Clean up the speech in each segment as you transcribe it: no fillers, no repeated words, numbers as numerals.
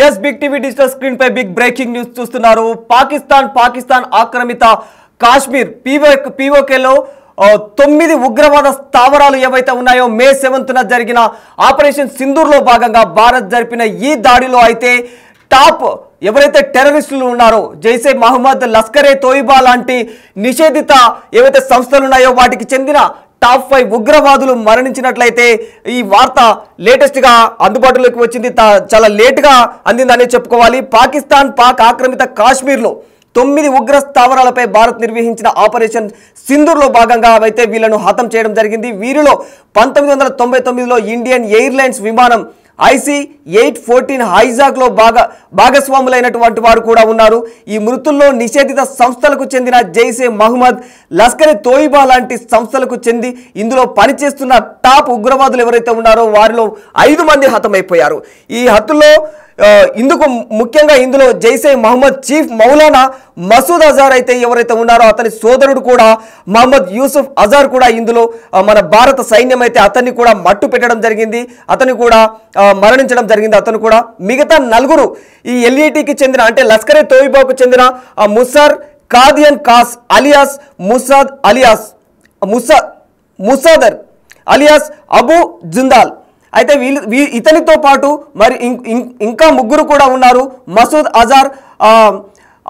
Yes Big TV digital screen పై big breaking news చూస్తున్నారు. పాకిస్తాన్ ఆక్రమిత కాశ్మీర్ పీఓకేలో 9 ఉగ్రవాద స్థావరాలు ఏవైతే ఉన్నాయో మే 7న జరిగిన ఆపరేషన్ సింధూర్లో భాగంగా భారత్ జరిపిన ఈ దాడిలో అయితే టాప్ ఎవరైతే టెర్రరిస్టులు ఉన్నారో జైసే మహమ్మద్, లష్కరే తోయిబా లాంటి నిషేధిత ఏవైతే సంస్థలు ఉన్నాయో వాటికి చెందిన టాప్ 5 ఉగ్రవాదులు మరణించినట్లయితే ఈ వార్త లేటెస్ట్గా అందుబాటులోకి వచ్చింది. చాలా లేట్గా అందిందనే చెప్పుకోవాలి. పాక్ ఆక్రమిత కాశ్మీర్లో 9 ఉగ్ర స్థావరాలపై భారత్ నిర్వహించిన ఆపరేషన్ సింధూర్లో భాగంగా అయితే వీళ్ళను హతం చేయడం జరిగింది. వీరిలో 1999లో ఇండియన్ ఎయిర్లైన్స్ విమానం IC-814 హైజాక్లో భాగస్వాములైనటువంటి వారు కూడా ఉన్నారు. ఈ మృతుల్లో నిషేధిత సంస్థలకు చెందిన జైసే మహమ్మద్, లష్కరే తోయిబా లాంటి సంస్థలకు చెంది ఇందులో పనిచేస్తున్న టాప్ ఉగ్రవాదులు ఎవరైతే ఉన్నారో వారిలో 5 మంది హతమైపోయారు. ఈ హత్యలో ఇందుకు ముఖ్యంగా ఇందులో జైసే మహమ్మద్ చీఫ్ మౌలానా మసూద్ అజార్ అయితే ఎవరైతే ఉన్నారో అతని సోదరుడు కూడా మహమ్మద్ యూసుఫ్ అజార్ కూడా ఇందులో మన భారత సైన్యం అయితే అతన్ని కూడా మట్టు పెట్టడం జరిగింది. అతన్ని కూడా మరణించడం జరిగింది. అతను కూడా మిగతా 4 ఈ LATకి చెందిన అంటే లష్కరే తోయిబాకు చెందిన ముసార్ కాదియన్ కాస్ అలియాస్ ముసాద్ అలియాస్ ముసాదర్ అలియాస్ అబు జుందాల్ అయితే ఇతనితో పాటు మరి ఇంకా 3 కూడా ఉన్నారు. మసూద్ అజార్,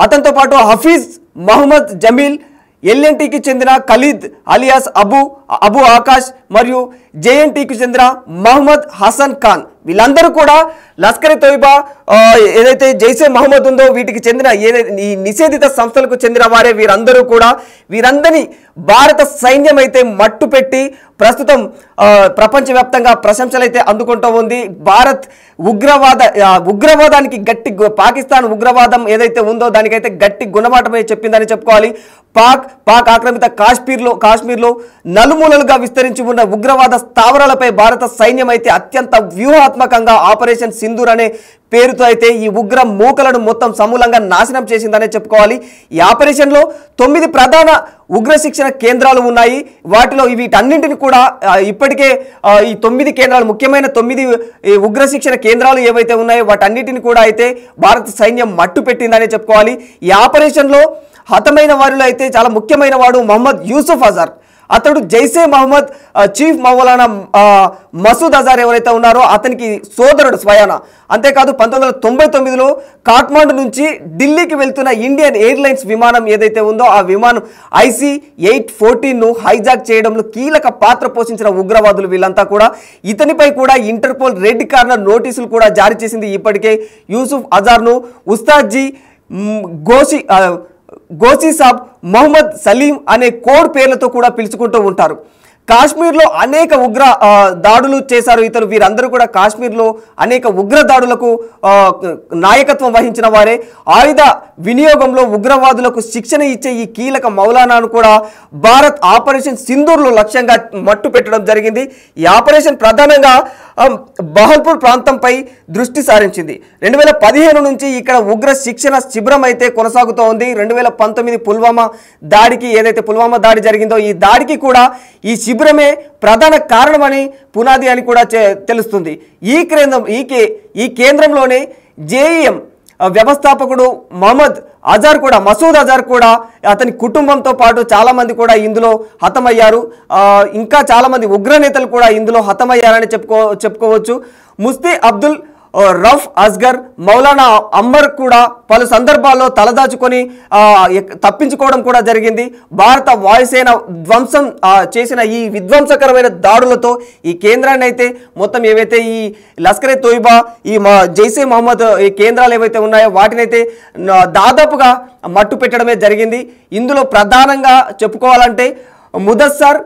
అతనితో పాటు హఫీజ్ మహమ్మద్ జమీల్, LNTకి చెందిన ఖలీద్ అలియాస్ అబు ఆకాష్ మరియు JNTకి చెందిన మహమ్మద్ హసన్ ఖాన్ వీళ్ళందరూ కూడా లష్కరే తోయిబా ఏదైతే జైసే మహమ్మద్ ఉందో వీటికి చెందిన ఈ నిషేధిత సంస్థలకు చెందిన వారే వీరందరినీ భారత సైన్యం అయితే మట్టు పెట్టి ప్రస్తుతం ప్రపంచవ్యాప్తంగా ప్రశంసలు అయితే అందుకుంటూ ఉంది. భారత్ ఉగ్రవాదానికి గట్టి పాకిస్తాన్ ఉగ్రవాదం ఏదైతే ఉందో దానికైతే గట్టి గుణపాఠమే చెప్పిందని చెప్పుకోవాలి. పాక్ ఆక్రమిత కాశ్మీర్లో నలుమూలలుగా విస్తరించి ఉన్న ఉగ్రవాద స్థావరాలపై భారత సైన్యం అయితే అత్యంత వ్యూహాత్మకంగా ఆపరేషన్ సింధూర్ అనే పేరుతో అయితే ఈ ఉగ్ర మూకలను మొత్తం సమూలంగా నాశనం చేసిందనే చెప్పుకోవాలి. ఈ ఆపరేషన్లో 9 ప్రధాన ఉగ్ర శిక్షణ కేంద్రాలు ఉన్నాయి. వాటిలో వీటన్నింటిని కూడా ఇప్పటికే ఈ 9 కేంద్రాలు ముఖ్యమైన 9 ఉగ్ర శిక్షణ కేంద్రాలు ఏవైతే ఉన్నాయో వాటన్నిటిని కూడా అయితే భారత సైన్యం మట్టు పెట్టిందనే చెప్పుకోవాలి. ఈ ఆపరేషన్లో హతమైన వారిలో అయితే చాలా ముఖ్యమైన వాడు మహమ్మద్ యూసుఫ్ అజార్. అతడు జైసే మహమ్మద్ చీఫ్ మౌలానా మసూద్ అజార్ ఎవరైతే ఉన్నారో అతనికి సోదరుడు స్వయానా. అంతేకాదు 1999లో కాఠ్మండు నుంచి ఢిల్లీకి వెళ్తున్న ఇండియన్ ఎయిర్లైన్స్ విమానం ఏదైతే ఉందో ఆ విమానం IC-814ను హైజాక్ చేయడంలో కీలక పాత్ర పోషించిన ఉగ్రవాదులు వీళ్ళంతా కూడా. ఇతనిపై కూడా ఇంటర్పోల్ రెడ్ కార్నర్ నోటీసులు కూడా జారీ చేసింది. ఇప్పటికే యూసుఫ్ అజార్ను ఉస్తాద్జీ గోసి సాబ్, మొహమ్మద్ సలీం అనే కోడ్ పేర్లతో కూడా పిలుచుకుంటూ ఉంటారు. కాశ్మీర్లో అనేక ఉగ్ర దాడులు చేశారు ఇతను. వీరందరూ కూడా కాశ్మీర్లో అనేక ఉగ్ర దాడులకు నాయకత్వం వహించిన వారే. ఆయుధ వినియోగంలో ఉగ్రవాదులకు శిక్షణ ఇచ్చే ఈ కీలక మౌలానాను కూడా భారత్ ఆపరేషన్ సింధూర్లో లక్ష్యంగా మట్టు పెట్టడం జరిగింది. ఈ ఆపరేషన్ ప్రధానంగా బహల్పూర్ ప్రాంతంపై దృష్టి సారించింది. 2015 నుంచి ఇక్కడ ఉగ్ర శిక్షణ శిబిరం అయితే కొనసాగుతూ ఉంది. 2019 పుల్వామా దాడి జరిగిందో ఈ దాడికి కూడా ఈ శిబిరమే ప్రధాన కారణమని పునాది అని కూడా తెలుస్తుంది. ఈ కేంద్రంలోనే JEM వ్యవస్థాపకుడు మసూద్ అజార్ కూడా అతని కుటుంబంతో పాటు చాలామంది కూడా ఇందులో హతమయ్యారు. ఇంకా చాలామంది ఉగ్రనేతలు కూడా ఇందులో హతమయ్యారని చెప్పుకోవచ్చు. ముఫ్తీ అబ్దుల్ రఫ్ అస్గర్, మౌలానా అమ్మర్ కూడా పలు సందర్భాల్లో తలదాచుకొని తప్పించుకోవడం కూడా జరిగింది. భారత వాయుసేన ధ్వంసం చేసిన ఈ విధ్వంసకరమైన దాడులతో ఈ కేంద్రాన్ని అయితే మొత్తం ఏవైతే ఈ లష్కరే తోయిబా, ఈ జైసే మహమ్మద్ ఈ కేంద్రాలు ఏవైతే ఉన్నాయో వాటినైతే దాదాపుగా మట్టు పెట్టడమే జరిగింది. ఇందులో ప్రధానంగా చెప్పుకోవాలంటే ముదస్సర్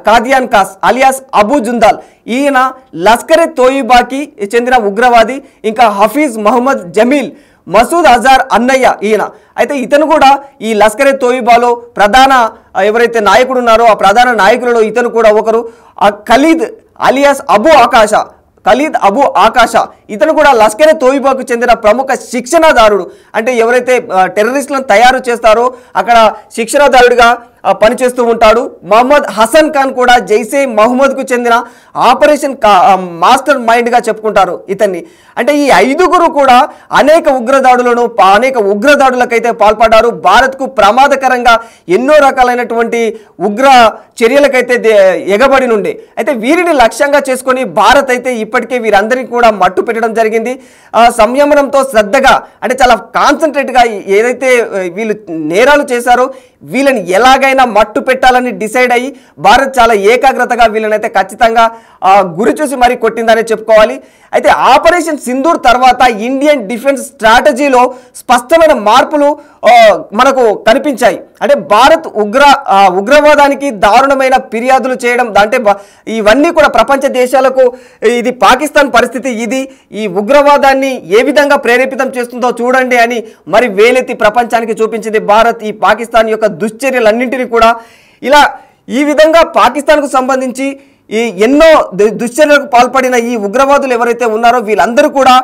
కాదియాన్ కాస్ అలియాస్ అబు జుందాల్ ఈయన లష్కరే తోయిబాకి చెందిన ఉగ్రవాది. ఇంకా హఫీజ్ మహమ్మద్ జమీల్, మసూద్ అజార్ అన్నయ్య ఈయన. అయితే ఇతను కూడా ఈ లష్కరే తోయిబాలో ప్రధాన ఎవరైతే నాయకుడు ఉన్నారో ఆ ప్రధాన నాయకులలో ఇతను కూడా ఒకరు. ఖలీద్ అలియాస్ అబు ఆకాష ఇతను కూడా లష్కరే తోయిబాకు చెందిన ప్రముఖ శిక్షణాదారుడు. అంటే ఎవరైతే టెర్రరిస్టులను తయారు చేస్తారో అక్కడ శిక్షణాదారుడిగా పనిచేస్తూ ఉంటాడు. మహమ్మద్ హసన్ ఖాన్ కూడా జైషే మహమ్మద్కు చెందిన ఆపరేషన్ మాస్టర్ మైండ్గా చెప్పుకుంటారు ఇతన్ని. అంటే ఈ 5గురు కూడా అనేక ఉగ్రదాడులకైతే పాల్పడ్డారు. భారత్కు ప్రమాదకరంగా ఎన్నో రకాలైనటువంటి ఉగ్ర చర్యలకైతే ఎగబడి నుండి అయితే వీరిని లక్ష్యంగా చేసుకొని భారత్ అయితే ఇప్పటికే వీరందరికీ కూడా మట్టు పెట్టడం జరిగింది. సంయమనంతో శ్రద్ధగా అంటే చాలా కాన్సన్ట్రేట్గా ఏదైతే వీళ్ళు నేరాలు చేశారో వీళ్ళని ఎలాగైనా మట్టు పెట్టాలని డిసైడ్ అయ్యి భారత్ చాలా ఏకాగ్రతగా వీళ్ళనైతే ఖచ్చితంగా గురి చూసి మరీ కొట్టిందనే చెప్పుకోవాలి. అయితే ఆపరేషన్ సింధూర్ తర్వాత ఇండియన్ డిఫెన్స్ స్ట్రాటజీలో స్పష్టమైన మార్పులు మనకు కనిపించాయి. అంటే భారత్ ఉగ్రవాదానికి దారుణమైన ఫిర్యాదులు చేయడం అంటే ఇవన్నీ కూడా ప్రపంచ దేశాలకు ఇది పాకిస్తాన్ పరిస్థితి ఇది ఈ ఉగ్రవాదాన్ని ఏ విధంగా ప్రేరేపితం చేస్తుందో చూడండి అని మరి వేలెత్తి ప్రపంచానికి చూపించింది భారత్. ఈ పాకిస్తాన్ యొక్క దుశ్చర్యలన్నింటినీ కూడా ఇలా ఈ విధంగా పాకిస్తాన్కు సంబంధించి ఈ ఎన్నో దుశ్చర్యలకు పాల్పడిన ఈ ఉగ్రవాదులు ఎవరైతే ఉన్నారో వీళ్ళందరూ కూడా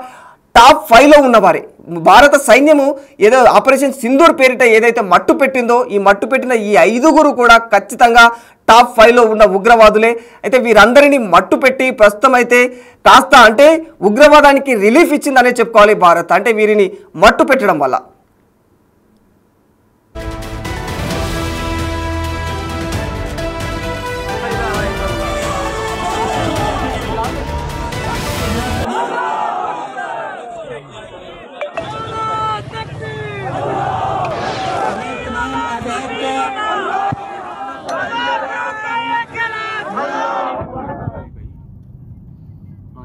టాప్ 5లో ఉన్నవారే. భారత సైన్యము ఏదో ఆపరేషన్ సింధూర్ పేరిట ఏదైతే మట్టు పెట్టిందో ఈ మట్టు పెట్టిన ఈ 5గురు కూడా ఖచ్చితంగా టాప్ 5లో ఉన్న ఉగ్రవాదులే. అయితే వీరందరినీ మట్టు పెట్టి ప్రస్తుతం అయితే కాస్త అంటే ఉగ్రవాదానికి రిలీఫ్ ఇచ్చిందనే చెప్పుకోవాలి భారత్. అంటే వీరిని మట్టు పెట్టడం వల్ల.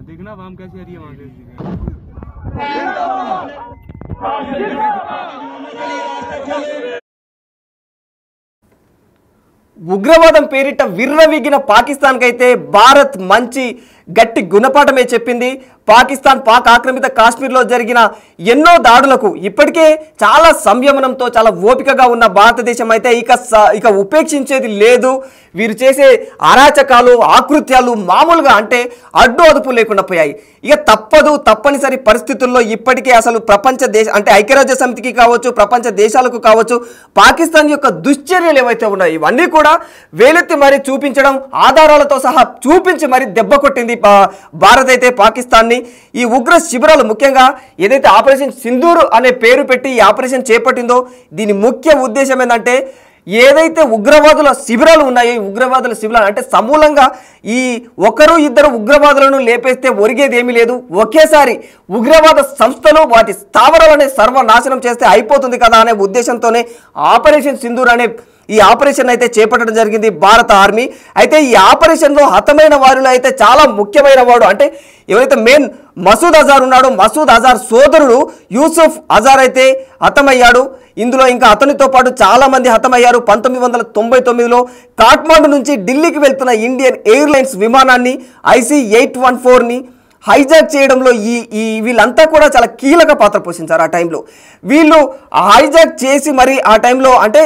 देखना वाम कैसे आ रही है वहां से। ఉగ్రవాదం పేరిట విర్రవీగిన పాకిస్తాన్కి అయితే భారత్ మంచి గట్టి గుణపాఠమే చెప్పింది. పాక్ ఆక్రమిత కాశ్మీర్లో జరిగిన ఎన్నో దాడులకు ఇప్పటికే చాలా సంయమనంతో చాలా ఓపికగా ఉన్న భారతదేశం అయితే ఇక ఉపేక్షించేది లేదు. వీరు చేసే అరాచకాలు ఆకృత్యాలు మామూలుగా అంటే అడ్డు అదుపు లేకుండా పోయాయి. ఇక తప్పనిసరి పరిస్థితుల్లో ఇప్పటికే అసలు అంటే ఐక్యరాజ్య సమితికి కావచ్చు ప్రపంచ దేశాలకు కావచ్చు పాకిస్తాన్ యొక్క దుశ్చర్యలు ఏవైతే ఉన్నాయో ఇవన్నీ కూడా వేలెత్తి మరి చూపించడం ఆధారాలతో సహా చూపించి మరి దెబ్బ కొట్టింది భారత్ అయితే పాకిస్తాన్ని. ఈ ఉగ్ర శిబిరాలు ముఖ్యంగా ఏదైతే ఆపరేషన్ సింధూర్ అనే పేరు పెట్టి ఈ ఆపరేషన్ చేపట్టిందో దీని ముఖ్య ఉద్దేశం ఏంటంటే ఏదైతే ఉగ్రవాదుల శిబిరాలు ఉన్నాయో ఈ ఉగ్రవాదుల శిబిరాలు అంటే సమూలంగా ఈ ఒకరు ఇద్దరు ఉగ్రవాదులను లేపేస్తే ఒరిగేది ఏమీ లేదు. ఒకేసారి ఉగ్రవాద సంస్థలు వాటి స్థావరాలనే సర్వనాశనం చేస్తే అయిపోతుంది కదా అనే ఉద్దేశంతోనే ఆపరేషన్ సింధూర్ అనే ఈ ఆపరేషన్ అయితే చేపట్టడం జరిగింది భారత ఆర్మీ. అయితే ఈ ఆపరేషన్లో హతమైన వారిలో అయితే చాలా ముఖ్యమైన వాడు అంటే ఎవరైతే మెయిన్ మసూద్ అజార్ ఉన్నాడో మసూద్ అజార్ సోదరుడు యూసుఫ్ అజార్ అయితే హతమయ్యాడు. ఇందులో ఇంకా అతనితో పాటు చాలా మంది హతమయ్యారు. 1999లో కాఠ్మండు నుంచి ఢిల్లీకి వెళ్తున్న ఇండియన్ ఎయిర్లైన్స్ విమానాన్ని IC-814ని హైజాక్ చేయడంలో వీళ్ళంతా కూడా చాలా కీలక పాత్ర పోషించారు. ఆ టైంలో వీళ్ళు హైజాక్ చేసి మరి ఆ టైంలో అంటే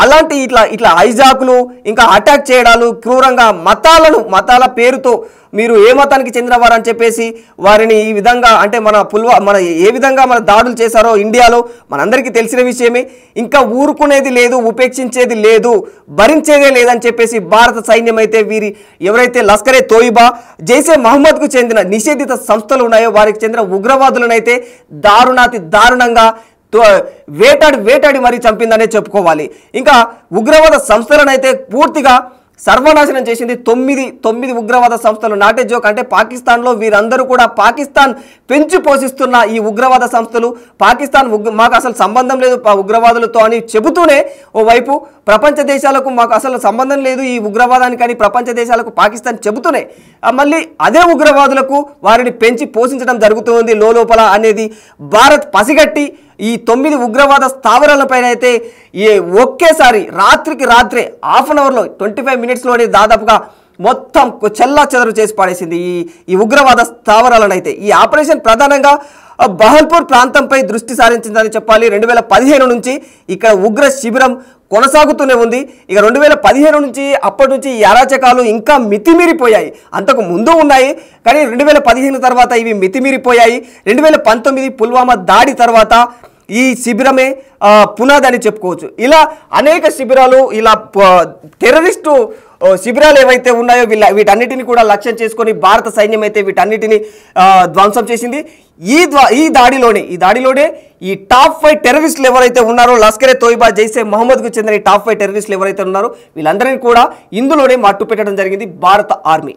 అలాంటి ఇట్లా హైజాకులు ఇంకా అటాక్ చేయడాలు క్రూరంగా మతాల పేరుతో మీరు ఏ మతానికి చెందినవారు అని చెప్పేసి వారిని ఈ విధంగా అంటే మన ఏ విధంగా మన దాడులు చేశారో ఇండియాలో మనందరికీ తెలిసిన విషయమే. ఇంకా ఊరుకునేది లేదు, ఉపేక్షించేది లేదు, భరించేదే లేదని చెప్పేసి భారత సైన్యం అయితే ఎవరైతే లష్కరే తోయిబా జైషే మహమ్మద్కు చెందిన నిషేధిత సంస్థలు ఉన్నాయో వారికి చెందిన ఉగ్రవాదులను అయితే దారుణంగా వేటాడి మరీ చంపిందనే చెప్పుకోవాలి. ఇంకా ఉగ్రవాద సంస్థలను అయితే పూర్తిగా సర్వనాశనం చేసింది. 9 ఉగ్రవాద సంస్థలు. నాటే జోక్ అంటే పాకిస్తాన్లో వీరందరూ కూడా పాకిస్తాన్ పెంచి పోషిస్తున్న ఈ ఉగ్రవాద సంస్థలు పాకిస్తాన్ మాకు అసలు సంబంధం లేదు ఉగ్రవాదులతో అని చెబుతూనే ఓవైపు ప్రపంచ దేశాలకు మాకు అసలు సంబంధం లేదు ఈ ఉగ్రవాదానికి అని ప్రపంచ దేశాలకు పాకిస్తాన్ చెబుతూనే మళ్ళీ అదే ఉగ్రవాదులకు వారిని పెంచి పోషించడం జరుగుతుంది లోపల అనేది భారత్ పసిగట్టి ఈ 9 ఉగ్రవాద స్థావరాలపైన అయితే ఒకేసారి రాత్రికి రాత్రే హాఫ్ అన్ అవర్లో 25 మినిట్స్లోనే దాదాపుగా మొత్తం చెల్లాచెదరు చేసి పడేసింది ఈ ఉగ్రవాద స్థావరాలను అయితే. ఈ ఆపరేషన్ ప్రధానంగా బహల్పూర్ ప్రాంతంపై దృష్టి సారించిందని చెప్పాలి. 2015 నుంచి ఇక్కడ ఉగ్ర శిబిరం కొనసాగుతూనే ఉంది. ఇక 2015 నుంచి అప్పటి నుంచి ఈ అరాచకాలు ఇంకా మితిమీరిపోయాయి. అంతకు ముందు ఉన్నాయి కానీ 2015 తర్వాత ఇవి మితిమీరిపోయాయి. 2019 పుల్వామా దాడి తర్వాత ఈ శిబిరమే పునాది అని చెప్పుకోవచ్చు. ఇలా అనేక శిబిరాలు, ఇలా టెర్రరిస్టు శిబిరాలు ఏవైతే ఉన్నాయో వీటన్నిటిని కూడా లక్ష్యం చేసుకొని భారత సైన్యం అయితే వీటన్నిటిని ధ్వంసం చేసింది. ఈ దాడిలోనే ఈ టాప్ 5 టెర్రరిస్టులు ఎవరైతే ఉన్నారో, లష్కరే తోయిబా, జైషే మహమ్మద్కు చెందిన టాప్ 5 టెర్రరిస్టులు ఎవరైతే ఉన్నారో వీళ్ళందరినీ కూడా ఇందులోనే మట్టు పెట్టడం జరిగింది భారత ఆర్మీ.